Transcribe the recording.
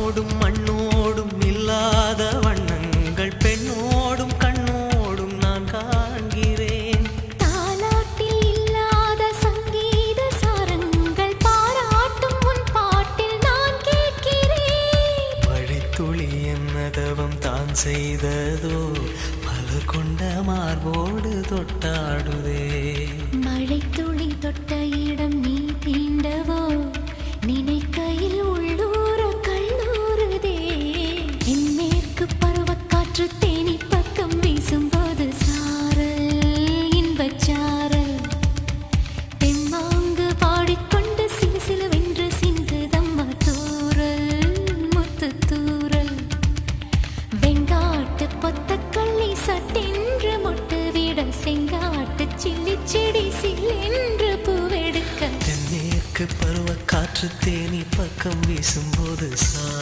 ஓடும் மண்ணோடும் இல்லாத வண்ணங்கள் பெண்ணோடும் கண்ணோடும் நான் காண்கிறேன். தாலாட்டில் இல்லாத சங்கீத சாரங்கள் பாராட்டும் உன் பாட்டில் நான் கேட்கிறேன். மழைத்துளி என்னதவம் தான் செய்ததோ மலர் கொண்ட மார்போடு தொட்டாடுதே. மழை துளி தொட்ட இடம் நீ தீண்டவோ நினைக்கையில் உள்ளூர கல்லூருதே. என் மேற்கு பருவக்காற்று தேனி பக்கம் வீசும்போது சாரல் இன்பச்சாரல் தெம்மாங்கு பாடிக்கொண்டு சிலுசிலுவென்று சிந்துதம்மா தூரல் முத்து தூரல். வெங்காட்டு பொத்தக்கள்ளி சட்டென்று மொட்டு விட செங்காட்டு சில்லி செடி சில்லென்று பூவெடுக்க. தென்மேற்கு பருவக்காற்று தேனி பக்கம் வீசும்போது